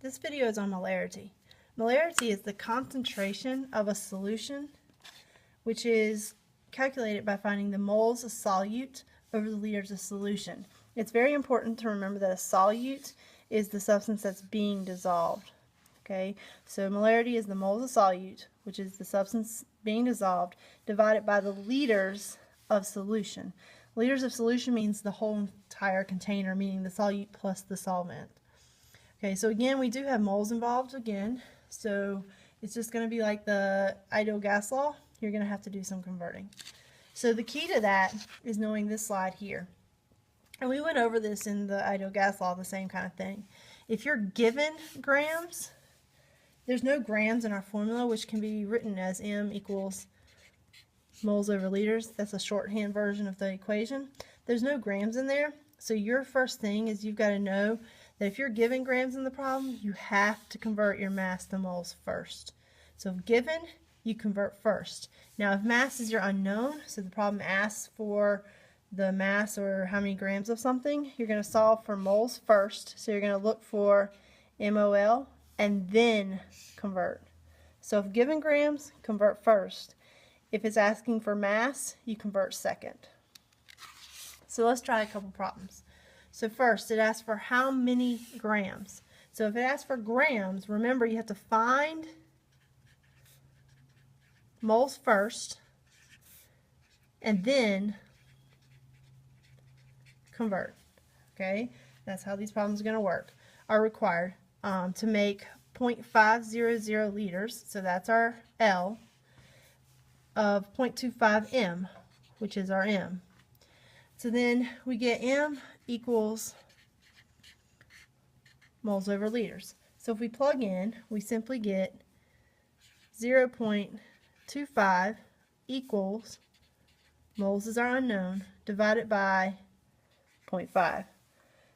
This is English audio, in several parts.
This video is on molarity. Molarity is the concentration of a solution, which is calculated by finding the moles of solute over the liters of solution. It's very important to remember that a solute is the substance that's being dissolved. Okay, so molarity is the moles of solute, which is the substance being dissolved, divided by the liters of solution. Liters of solution means the whole entire container, meaning the solute plus the solvent. Okay, so again, we do have moles involved again, so it's just going to be like the ideal gas law. You're going to have to do some converting. So the key to that is knowing this slide here. And we went over this in the ideal gas law, the same kind of thing. If you're given grams, there's no grams in our formula, which can be written as M equals moles over liters. That's a shorthand version of the equation. There's no grams in there, so your first thing is you've got to know that if you're given grams in the problem, you have to convert your mass to moles first. So if given, you convert first. Now if mass is your unknown, so the problem asks for the mass or how many grams of something, you're going to solve for moles first. So you're going to look for MOL and then convert. So if given grams, convert first. If it's asking for mass, you convert second. So let's try a couple problems. So first, it asks for how many grams. So if it asks for grams, remember you have to find moles first and then convert. Okay, that's how these problems are going to work. Are required to make 0.500 liters, so that's our L, of 0.25 M, which is our M. So then we get M equals moles over liters. So if we plug in, we simply get 0.25 equals, moles is our unknown, divided by 0.5.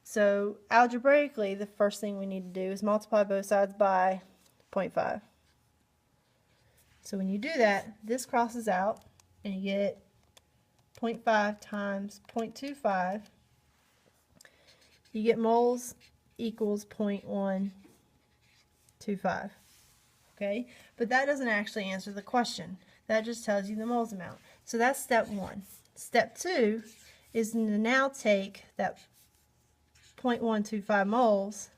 So algebraically, the first thing we need to do is multiply both sides by 0.5. So when you do that, this crosses out and you get 0.5 times 0.25. You get moles equals 0.125. Okay, but that doesn't actually answer the question. That just tells you the moles amount. So that's step one. Step two is to now take that 0.125 moles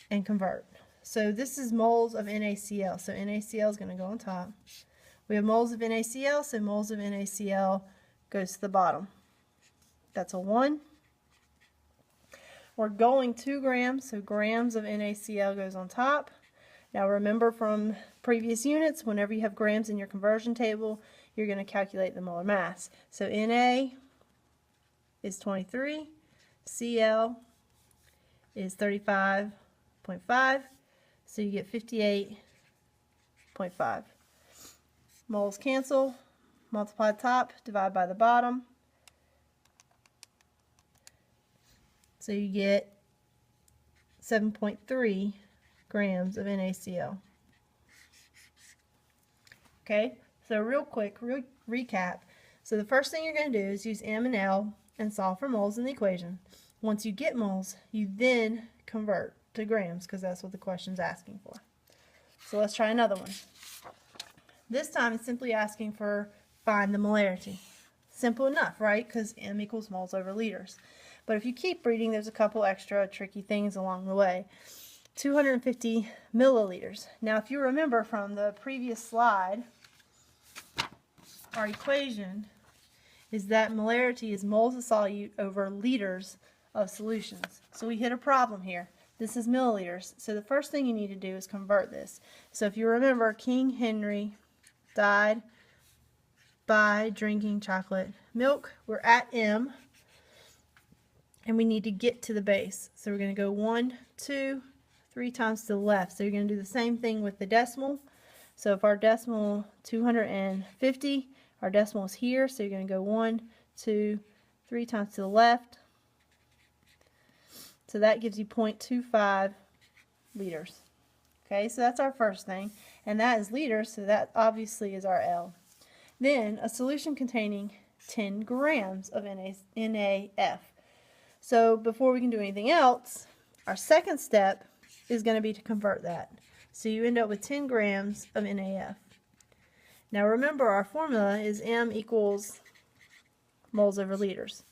and convert. So this is moles of NaCl. So NaCl is going to go on top. We have moles of NaCl, so moles of NaCl goes to the bottom. That's a 1. We're going 2 grams, so grams of NaCl goes on top. Now remember from previous units, whenever you have grams in your conversion table, you're going to calculate the molar mass. So Na is 23, Cl is 35.5, so you get 58.5. Moles cancel, multiply the top, divide by the bottom. So you get 7.3 grams of NaCl. Okay, so real quick recap. So the first thing you're going to do is use M and L and solve for moles in the equation. Once you get moles, you then convert to grams because that's what the question's asking for. So let's try another one. This time it's simply asking for find the molarity. Simple enough, right? Because M equals moles over liters. But if you keep reading, there's a couple extra tricky things along the way. 250 milliliters. Now if you remember from the previous slide, our equation is that molarity is moles of solute over liters of solutions. So we hit a problem here. This is milliliters. So the first thing you need to do is convert this. So if you remember, King Henry died by drinking chocolate milk. We're at M, and we need to get to the base. So we're going to go 1, 2, 3 times to the left. So you're going to do the same thing with the decimal. So if our decimal 250, our decimal is here, so you're going to go 1, 2, 3 times to the left. So that gives you 0.25 liters. Okay, so that's our first thing, and that is liters, so that obviously is our L. Then a solution containing 10 grams of NaF. So before we can do anything else, Our second step is going to be to convert that. So you end up with 10 grams of NaF. Now remember, our formula is M equals moles over liters.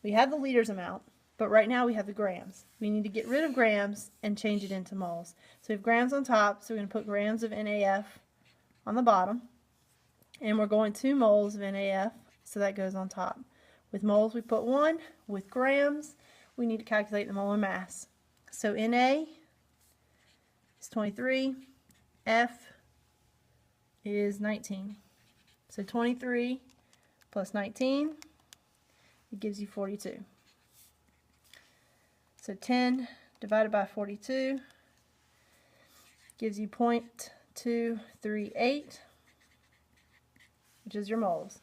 We have the liters amount, but right now we have the grams. We need to get rid of grams and change it into moles. So we have grams on top, so we're going to put grams of NaF on the bottom. And we're going 2 moles of NaF, so that goes on top. With moles we put 1. With grams we need to calculate the molar mass. So Na is 23, F is 19. So 23 plus 19, it gives you 42. So 10 divided by 42 gives you 0.238, which is your moles.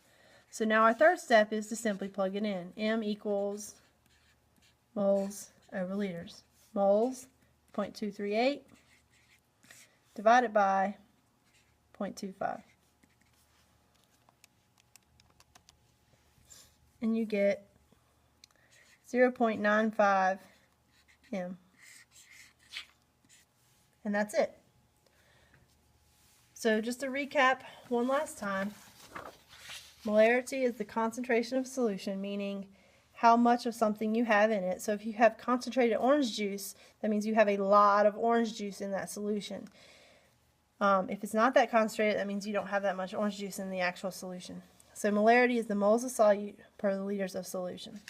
So now our third step is to simply plug it in. M equals moles over liters. Moles, 0.238, divided by 0.25. And you get 0.95 M. And that's it. So just to recap one last time, molarity is the concentration of solution, meaning how much of something you have in it. So if you have concentrated orange juice, that means you have a lot of orange juice in that solution. If it's not that concentrated, that means you don't have that much orange juice in the actual solution. So molarity is the moles of solute per the liters of solution.